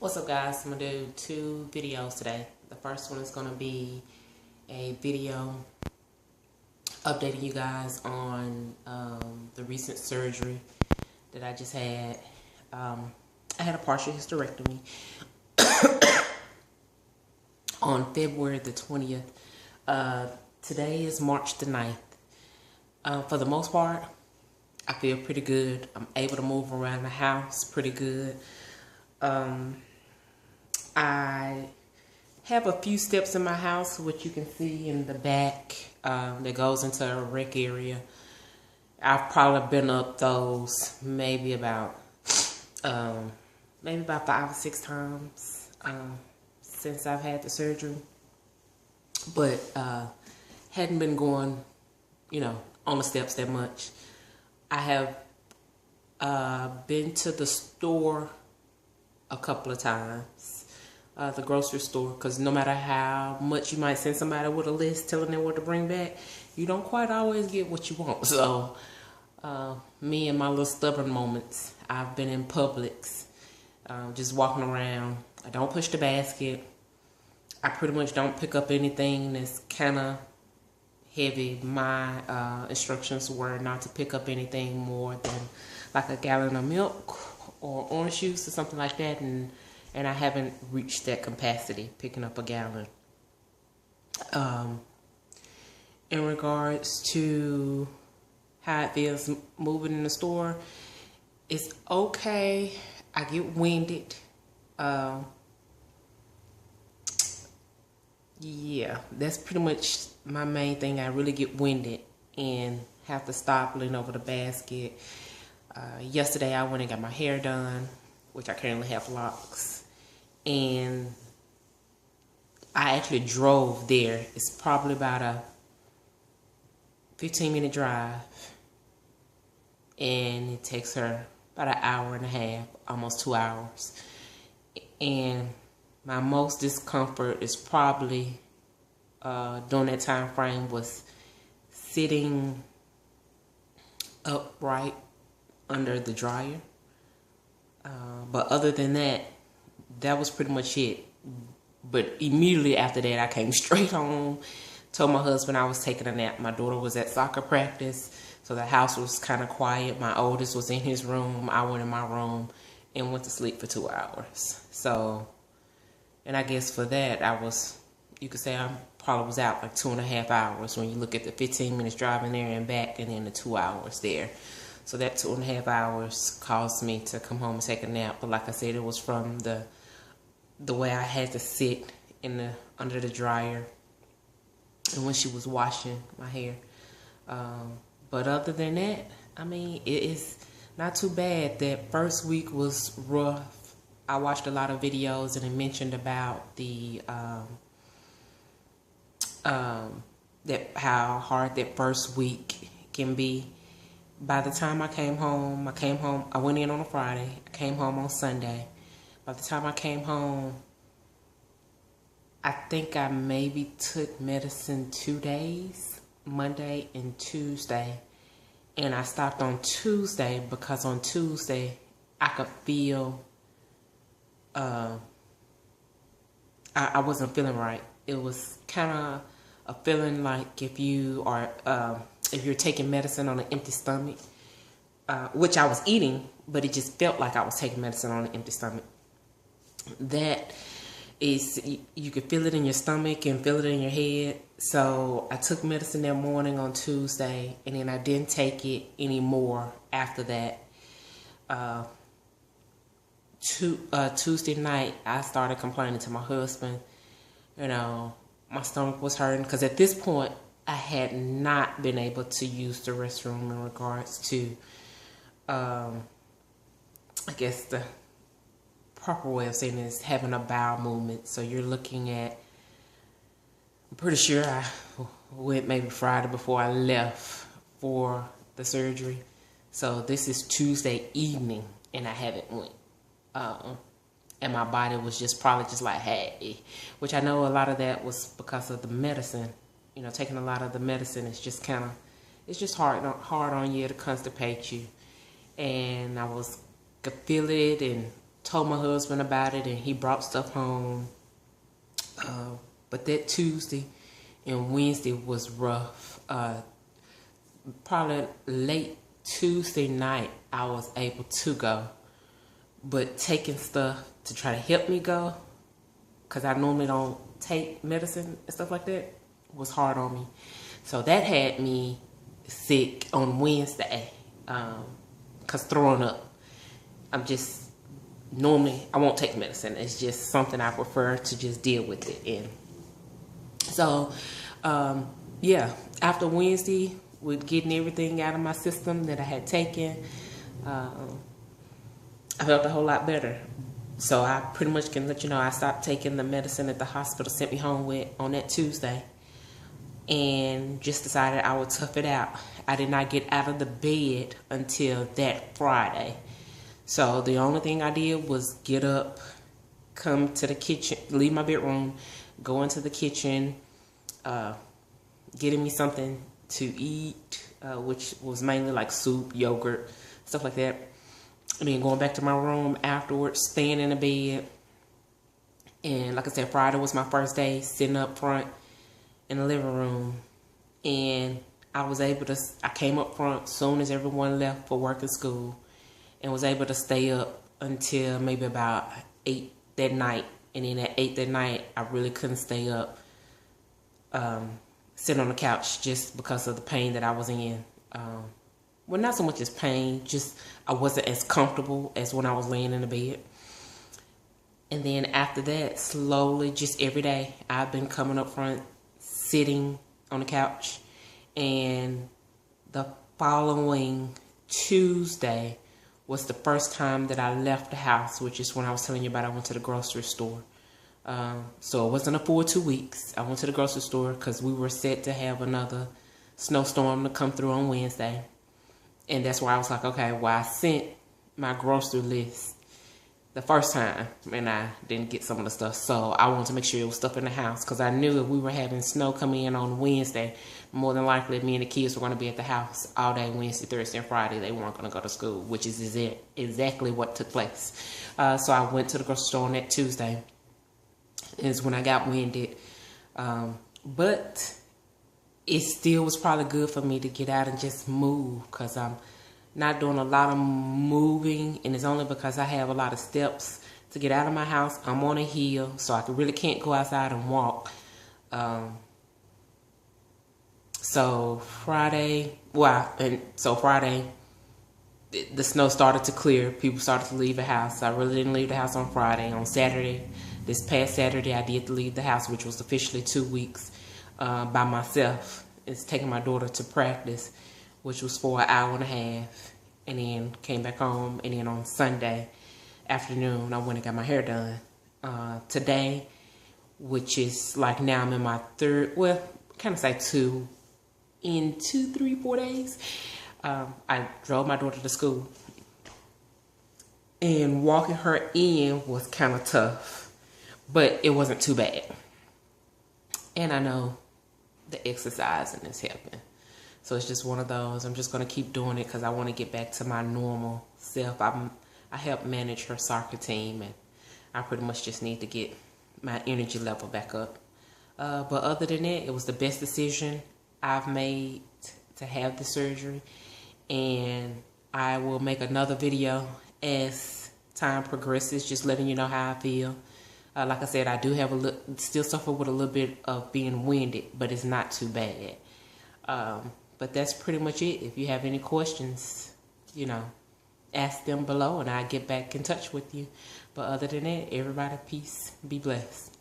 What's up, guys? I'm gonna do 2 videos today. The first one is gonna be a video updating you guys on the recent surgery that I just had. I had a partial hysterectomy on February the 20th. Today is March the 9th. For the most part, I feel pretty good. I'm able to move around the house pretty good. I have a few steps in my house, which you can see in the back, that goes into a rec area. I've probably been up those maybe about 5 or 6 times since I've had the surgery, but hadn't been going, on the steps that much. I have been to the store a couple of times. The grocery store, because no matter how much you might send somebody with a list telling them what to bring back, you don't quite always get what you want. So me and my little stubborn moments, I've been in Publix, just walking around. I don't push the basket. I pretty much don't pick up anything that's kind of heavy. My instructions were not to pick up anything more than like a gallon of milk or orange juice or something like that, and I haven't reached that capacity, picking up a gallon. In regards to how it feels moving in the store, it's okay. I get winded. Yeah, that's pretty much my main thing. I really get winded and have to stop, lean over the basket. Yesterday I went and got my hair done, which I currently have locks. And I actually drove there. It's probably about a 15-minute drive. And it takes her about an hour and a half, almost 2 hours. And my most discomfort is probably during that time frame was sitting upright under the dryer. But other than that, that was pretty much it. But immediately after that, I came straight home, told my husband I was taking a nap. My daughter was at soccer practice, so the house was kind of quiet. My oldest was in his room. I went in my room and went to sleep for 2 hours. So, and I guess for that, you could say I probably was out like 2.5 hours when you look at the 15 minutes driving there and back, and then the 2 hours there. So that 2.5 hours caused me to come home and take a nap. But like I said, it was from the way I had to sit under the dryer and when she was washing my hair. But other than that, I mean, it is not too bad. That first week was rough. I watched a lot of videos and it mentioned about the how hard that first week can be. By the time I came home, I went in on a Friday. I came home on Sunday. By the time I came home, I think I maybe took medicine 2 days, Monday and Tuesday. And I stopped on Tuesday because on Tuesday I could feel, I wasn't feeling right. It was kind of a feeling like if you're taking medicine on an empty stomach, which I was eating, but it just felt like I was taking medicine on an empty stomach. That is, you could feel it in your stomach and feel it in your head. So I took medicine that morning on Tuesday, and then I didn't take it anymore after that. Tuesday night, I started complaining to my husband. My stomach was hurting, because at this point, I had not been able to use the restroom in regards to, I guess the proper way of saying it is having a bowel movement. So you're looking at, I'm pretty sure I went maybe Friday before I left for the surgery. So this is Tuesday evening and I haven't went. And my body was probably just like, hey, which I know a lot of that was because of the medicine. Taking a lot of the medicine is just it's just hard on you to constipate you. And I could feel it, and told my husband about it, and he brought stuff home. But that Tuesday and Wednesday was rough. Probably late Tuesday night, I was able to go. But taking stuff to try to help me go, because I normally don't take medicine and stuff like that, was hard on me. So that had me sick on Wednesday, because throwing up. Normally I won't take medicine. It's just something I prefer to just deal with it in. So, yeah, after Wednesday, with getting everything out of my system that I had taken, I felt a whole lot better. So I pretty much can let you know I stopped taking the medicine that the hospital sent me home with on that Tuesday, and just decided I would tough it out. I did not get out of the bed until that Friday. So the only thing I did was get up, come to the kitchen, leave my bedroom, go into the kitchen, getting me something to eat, which was mainly like soup, yogurt, stuff like that. And then going back to my room afterwards, staying in the bed. And like I said, Friday was my first day sitting up front in the living room. And I came up front soon as everyone left for work and school, and was able to stay up until maybe about 8 that night. And then at 8 that night, I really couldn't stay up, sitting on the couch, just because of the pain that I was in. Well, not so much as pain, just I wasn't as comfortable as when I was laying in the bed. And then after that, slowly, just every day, I've been coming up front, sitting on the couch. And the following Tuesday was the first time that I left the house, which is when I was telling you about I went to the grocery store. So it wasn't a full 2 weeks. I went to the grocery store because we were set to have another snowstorm to come through on Wednesday. And that's why I was like, okay, well, I sent my grocery list the first time, and I didn't get some of the stuff. So I wanted to make sure it was stuff in the house, because I knew if we were having snow come in on Wednesday, more than likely me and the kids were going to be at the house all day Wednesday, Thursday, and Friday. They weren't going to go to school, which is exactly what took place. So I went to the grocery store on that Tuesday, is when I got winded. But it still was probably good for me to get out and just move, because I'm not doing a lot of moving, and it's only because I have a lot of steps to get out of my house. I'm on a hill, so I really can't go outside and walk. So Friday, the snow started to clear. People started to leave the house. I really didn't leave the house on Friday. On Saturday, this past Saturday, I did leave the house, which was officially 2 weeks by myself. It's taking my daughter to practice, which was for an hour and a half, and then came back home. And then on Sunday afternoon, I went and got my hair done. Today, which is like now I'm in my third, well, kind of say 2, in 2, 3, 4 days, I drove my daughter to school. And walking her in was kind of tough, but it wasn't too bad. And I know the exercising is helping. So it's just one of those. I'm just going to keep doing it because I want to get back to my normal self. I help manage her soccer team, and I pretty much just need to get my energy level back up. But other than that, it was the best decision I've made to have the surgery. And I will make another video as time progresses, just letting you know how I feel. Like I said, I do have still suffer with a little bit of being winded, but it's not too bad. But that's pretty much it. If you have any questions, ask them below, and I'll get back in touch with you. But other than that, everybody, peace, be blessed.